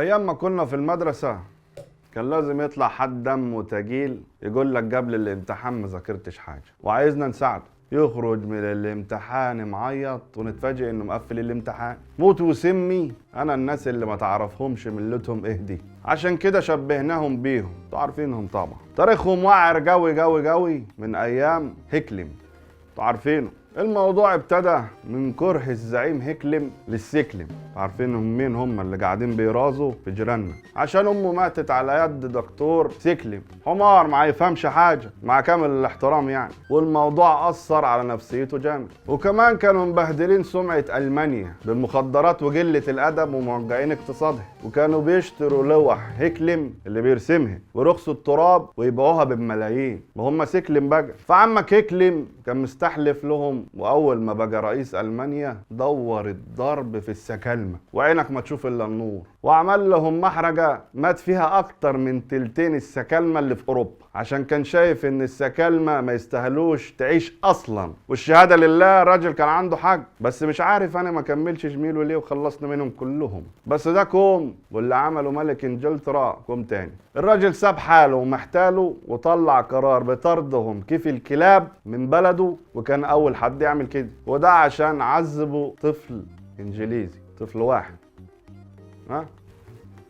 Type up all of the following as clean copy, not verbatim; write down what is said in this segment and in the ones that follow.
ايام ما كنا في المدرسه كان لازم يطلع حد دمه تقيل يقول لك قبل الامتحان ما ذاكرتش حاجه وعايزنا نساعده. يخرج من الامتحان معيط ونتفاجئ انه مقفل الامتحان. موت وسمي انا الناس اللي ما تعرفهمش ملتهم اهدي، عشان كده شبهناهم بيهم. انتوا عارفينهم طبعا، تاريخهم واعر قوي قوي قوي من ايام هيكلم. انتوا عارفينه. الموضوع ابتدى من كره الزعيم هيكلم للسكلم. عارفين مين هم اللي قاعدين بيرازوا في جيراننا؟ عشان امه ماتت على يد دكتور سكلم، حمار ما يفهمش حاجه مع كامل الاحترام يعني. والموضوع اثر على نفسيته جامد. وكمان كانوا مبهدلين سمعه المانيا بالمخدرات وقله الادب وموجعين اقتصادها، وكانوا بيشتروا لوح هيكلم اللي بيرسمها ورخصوا التراب ويبيعوها بالملايين. ما هم سكلم بقى. فعمك هيكلم كان مستحلف لهم، واول ما بقى رئيس المانيا دور الضرب في السكالمه وعينك ما تشوف الا النور، وعمل لهم محرجه مات فيها اكتر من تلتين السكالمه اللي في اوروبا، عشان كان شايف ان السكالمه ما يستاهلوش تعيش اصلا. والشهاده لله الراجل كان عنده حق، بس مش عارف انا ما كملش جميله ليه وخلصنا منهم كلهم. بس ده كوم، واللي عمله ملك انجلترا كوم تاني. الراجل ساب حاله ومحتاله وطلع قرار بطردهم كيف الكلاب من بلده، وكان اول حد يعمل كده. وده عشان عذبوا طفل انجليزي، طفل واحد.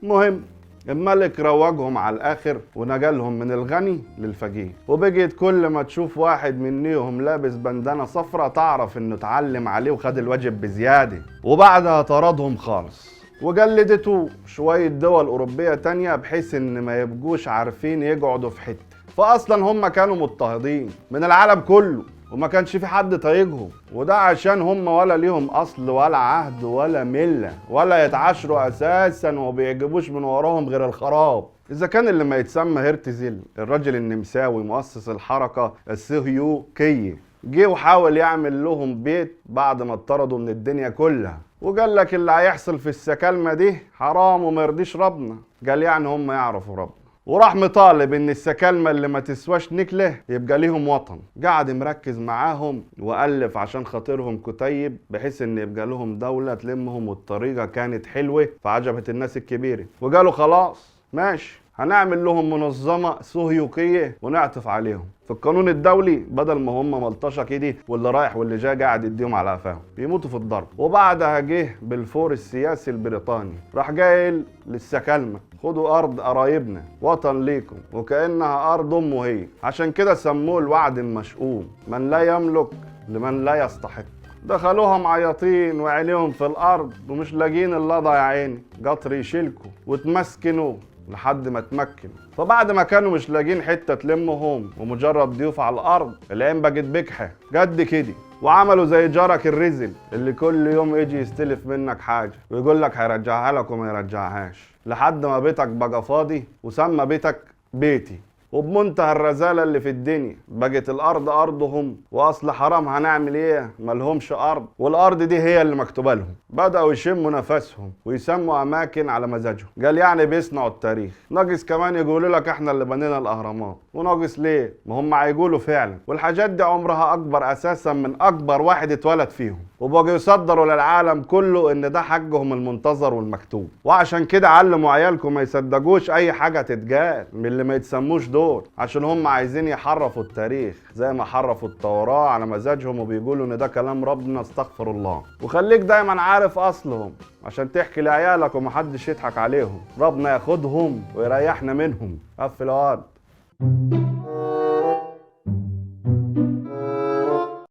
مهم الملك روجهم على الاخر ونقلهم من الغني للفقير، وبقيت كل ما تشوف واحد منيهم لابس بندانه صفرة تعرف انه اتعلم عليه وخد الواجب بزياده. وبعدها طردهم خالص وجلدته شويه دول اوروبيه تانية بحيث ان ما يبقوش عارفين يقعدوا في حته. فاصلا هم كانوا مضطهدين من العالم كله وما كانش في حد طايقهم، وده عشان هم ولا ليهم اصل ولا عهد ولا مله ولا يتعاشروا اساسا وبيعجبوش من وراهم غير الخراب. اذا كان اللي ما يتسمى هرتزل الراجل النمساوي مؤسس الحركه الصهيونيه جه وحاول يعمل لهم بيت بعد ما اتطردوا من الدنيا كلها، وقال لك اللي هيحصل في السكالمه دي حرام وما يرضيش ربنا. قال يعني هم يعرفوا ربنا، وراح مطالب ان السكالمه اللي ما تسواش نكله يبقى ليهم وطن. قعد مركز معاهم والف عشان خاطرهم كتيب بحيث ان يبقى لهم دوله تلمهم، والطريقه كانت حلوه فعجبت الناس الكبيره، وقالوا خلاص ماشي هنعمل لهم منظمه صهيونيه ونعطف عليهم في القانون الدولي، بدل ما هم ملطشه كده واللي رايح واللي جاي قاعد يديهم على قفاهم بيموتوا في الضرب. وبعدها جه بالفور السياسي البريطاني راح جاي للسكالمه خدوا ارض قرايبنا وطن ليكم، وكانها ارض امه هي. عشان كده سموه الوعد المشؤوم، من لا يملك لمن لا يستحق. دخلوها معيطين وعينيهم في الارض ومش لاقين اللضا يا عيني، قطر يشيلكوا وتمسكنوا لحد ما تمكنوا. فبعد ما كانوا مش لاقين حته تلمهم ومجرد ضيوف على الارض، العين بقت بكحه قد كده، وعملوا زي جارك الرزل اللي كل يوم يجي يستلف منك حاجه ويقول لك هيرجعها لك وما يرجعهاش، لحد ما بيتك بقى فاضي وسمى بيتك بيتي. وبمنتهى الرزاله اللي في الدنيا بقت الارض ارضهم، واصل حرام هنعمل ايه مالهمش ارض، والارض دي هي اللي مكتوبه لهم. بداوا يشموا نفسهم ويسموا اماكن على مزاجهم. قال يعني بيصنعوا التاريخ. ناقص كمان يقولوا لك احنا اللي بنينا الاهرامات. وناقص ليه؟ ما هم هيقولوا فعلا، والحاجات دي عمرها اكبر اساسا من اكبر واحد اتولد فيهم، وبقوا يصدروا للعالم كله ان ده حقهم المنتظر والمكتوب. وعشان كده علموا عيالكم ما يصدقوش اي حاجه تتقال من اللي ما يتسموش دول، عشان هم عايزين يحرفوا التاريخ زي ما حرفوا التوراة على مزاجهم وبيقولوا ان ده كلام ربنا استغفر الله. وخليك دايما عارف اصلهم عشان تحكي لعيالك ومحدش يضحك عليهم. ربنا ياخدهم ويريحنا منهم. قفل الواد.